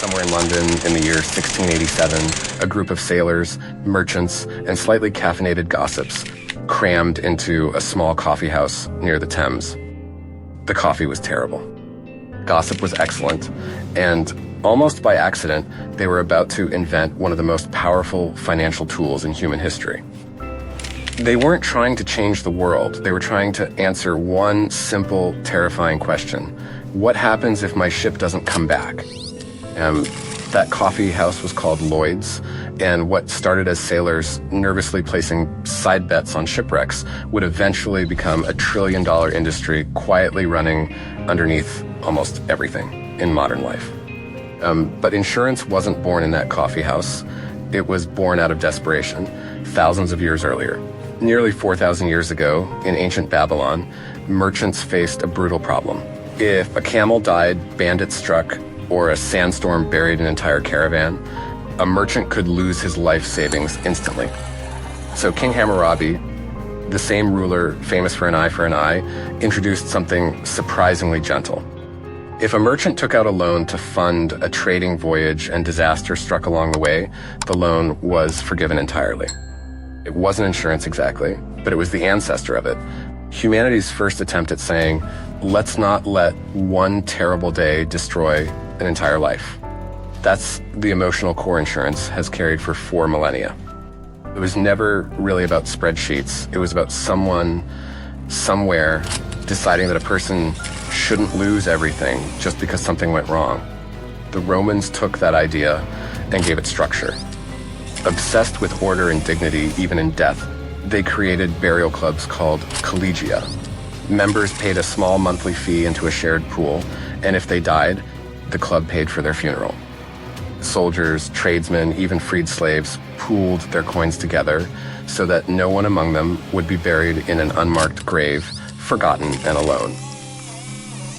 Somewhere in London in the year 1687, a group of sailors, merchants, and slightly caffeinated gossips crammed into a small coffee house near the Thames. The coffee was terrible. Gossip was excellent, and almost by accident, they were about to invent one of the most powerful financial tools in human history. They weren't trying to change the world. They were trying to answer one simple, terrifying question. What happens if my ship doesn't come back? That coffee house was called Lloyd's, and what started as sailors nervously placing side bets on shipwrecks would eventually become a trillion-dollar industry quietly running underneath almost everything in modern life. But insurance wasn't born in that coffee house. It was born out of desperation, thousands of years earlier. Nearly 4,000 years ago, in ancient Babylon, merchants faced a brutal problem. If a camel died, bandits struck, or a sandstorm buried an entire caravan, a merchant could lose his life savings instantly. So King Hammurabi, the same ruler famous for an eye, introduced something surprisingly gentle. If a merchant took out a loan to fund a trading voyage and disaster struck along the way, the loan was forgiven entirely. It wasn't insurance exactly, but it was the ancestor of it. Humanity's first attempt at saying, let's not let one terrible day destroy an entire life. That's the emotional core insurance has carried for 4 millennia. It was never really about spreadsheets. It was about someone, somewhere, deciding that a person shouldn't lose everything just because something went wrong. The Romans took that idea and gave it structure. Obsessed with order and dignity, even in death, they created burial clubs called collegia. Members paid a small monthly fee into a shared pool, and if they died, the club paid for their funeral. Soldiers, tradesmen, even freed slaves pooled their coins together so that no one among them would be buried in an unmarked grave, forgotten and alone.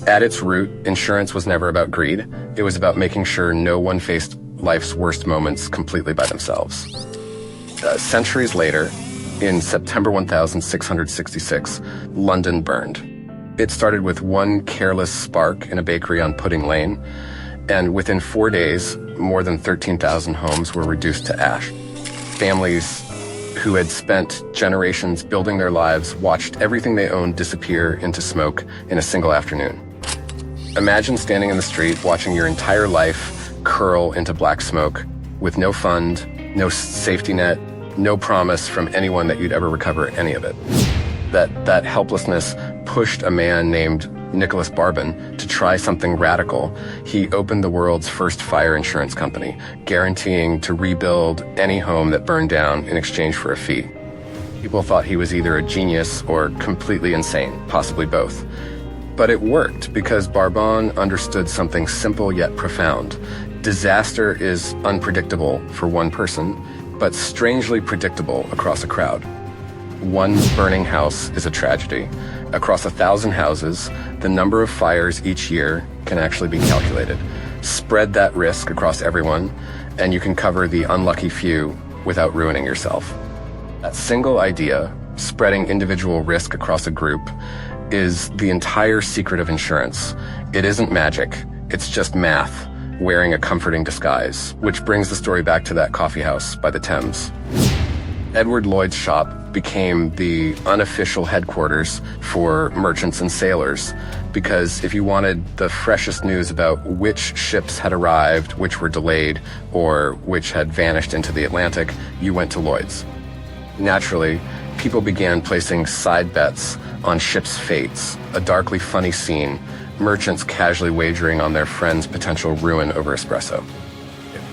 At its root, insurance was never about greed. It was about making sure no one faced life's worst moments completely by themselves. Centuries later, in September 1666, London burned. It started with one careless spark in a bakery on Pudding Lane, and within 4 days, more than 13,000 homes were reduced to ash. Families who had spent generations building their lives watched everything they owned disappear into smoke in a single afternoon. Imagine standing in the street watching your entire life curl into black smoke with no fund, no safety net, no promise from anyone that you'd ever recover any of it. That helplessness pushed a man named Nicholas Barbin to try something radical. He opened the world's first fire insurance company, guaranteeing to rebuild any home that burned down in exchange for a fee. People thought he was either a genius or completely insane, possibly both. But it worked because Barbin understood something simple yet profound. Disaster is unpredictable for one person, but strangely predictable across a crowd. One burning house is a tragedy. Across 1,000 houses, the number of fires each year can actually be calculated. Spread that risk across everyone, and you can cover the unlucky few without ruining yourself. That single idea, spreading individual risk across a group, is the entire secret of insurance. It isn't magic, it's just math, wearing a comforting disguise, which brings the story back to that coffee house by the Thames. Edward Lloyd's shop became the unofficial headquarters for merchants and sailors, because if you wanted the freshest news about which ships had arrived, which were delayed, or which had vanished into the Atlantic, you went to Lloyd's. Naturally, people began placing side bets on ships' fates, a darkly funny scene, merchants casually wagering on their friends' potential ruin over espresso.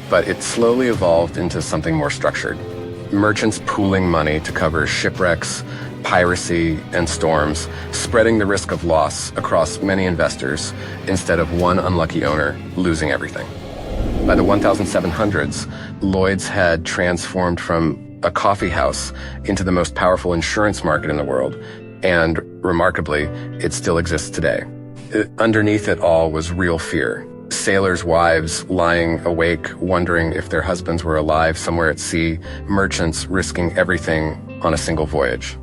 But it slowly evolved into something more structured. Merchants pooling money to cover shipwrecks, piracy, and storms, spreading the risk of loss across many investors instead of one unlucky owner losing everything. By the 1700s, Lloyd's had transformed from a coffee house into the most powerful insurance market in the world, and remarkably, it still exists today. Underneath it all was real fear. Sailors' wives lying awake, wondering if their husbands were alive somewhere at sea, merchants risking everything on a single voyage.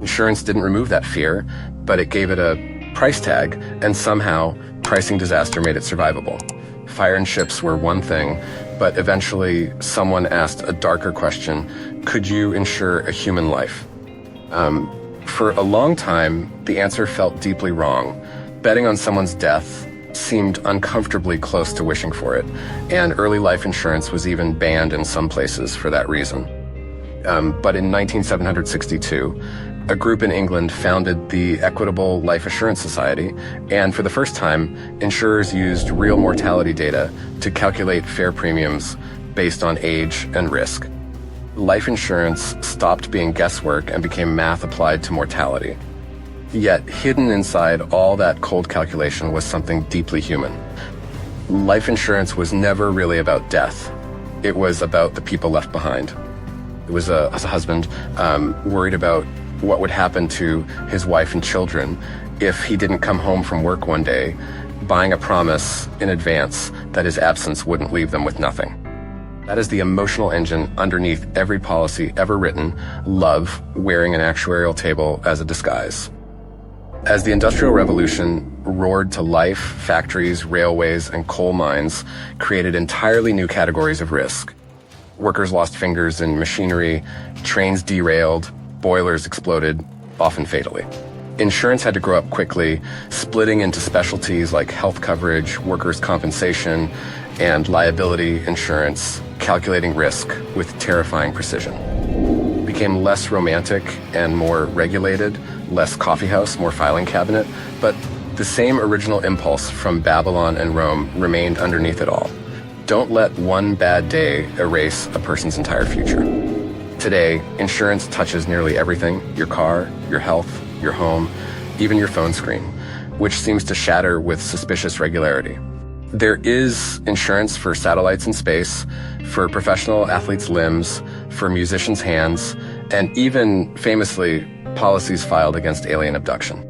Insurance didn't remove that fear, but it gave it a price tag, and somehow pricing disaster made it survivable. Fire and ships were one thing, but eventually someone asked a darker question: could you insure a human life? For a long time, the answer felt deeply wrong. Betting on someone's death seemed uncomfortably close to wishing for it, and early life insurance was even banned in some places for that reason. But in 1762, a group in England founded the Equitable Life Assurance Society, and for the first time, insurers used real mortality data to calculate fair premiums based on age and risk. Life insurance stopped being guesswork and became math applied to mortality. Yet, hidden inside all that cold calculation was something deeply human. Life insurance was never really about death. It was about the people left behind. It was a husband worried about what would happen to his wife and children if he didn't come home from work one day, buying a promise in advance that his absence wouldn't leave them with nothing. That is the emotional engine underneath every policy ever written: love wearing an actuarial table as a disguise. As the Industrial Revolution roared to life, factories, railways, and coal mines created entirely new categories of risk. Workers lost fingers in machinery, trains derailed, boilers exploded, often fatally. Insurance had to grow up quickly, splitting into specialties like health coverage, workers' compensation, and liability insurance, calculating risk with terrifying precision. It became less romantic and more regulated, less coffeehouse, more filing cabinet, but the same original impulse from Babylon and Rome remained underneath it all. Don't let one bad day erase a person's entire future. Today, insurance touches nearly everything: your car, your health, your home, even your phone screen, which seems to shatter with suspicious regularity. There is insurance for satellites in space, for professional athletes' limbs, for musicians' hands, and even, famously, policies filed against alien abduction.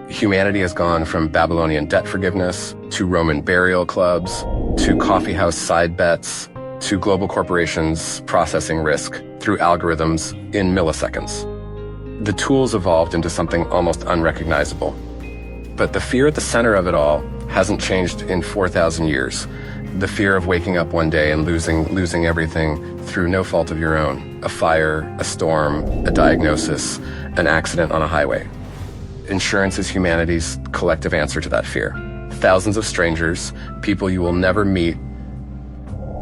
Humanity has gone from Babylonian debt forgiveness to Roman burial clubs to coffeehouse side bets to global corporations processing risk through algorithms in milliseconds. The tools evolved into something almost unrecognizable. But the fear at the center of it all hasn't changed in 4,000 years. The fear of waking up one day and losing everything through no fault of your own: a fire, a storm, a diagnosis, an accident on a highway. Insurance is humanity's collective answer to that fear. Thousands of strangers, people you will never meet,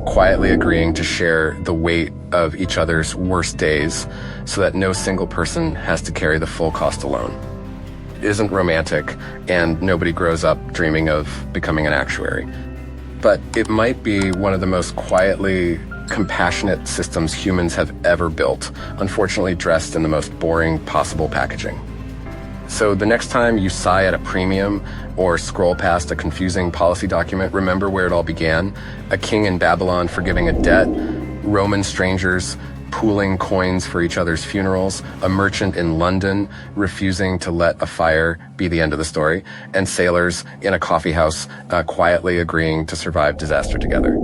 quietly agreeing to share the weight of each other's worst days so that no single person has to carry the full cost alone. It isn't romantic, and nobody grows up dreaming of becoming an actuary. But it might be one of the most quietly compassionate systems humans have ever built, unfortunately dressed in the most boring possible packaging. So the next time you sigh at a premium or scroll past a confusing policy document, remember where it all began: a king in Babylon forgiving a debt, Roman strangers pooling coins for each other's funerals, a merchant in London refusing to let a fire be the end of the story, and sailors in a coffeehouse quietly agreeing to survive disaster together.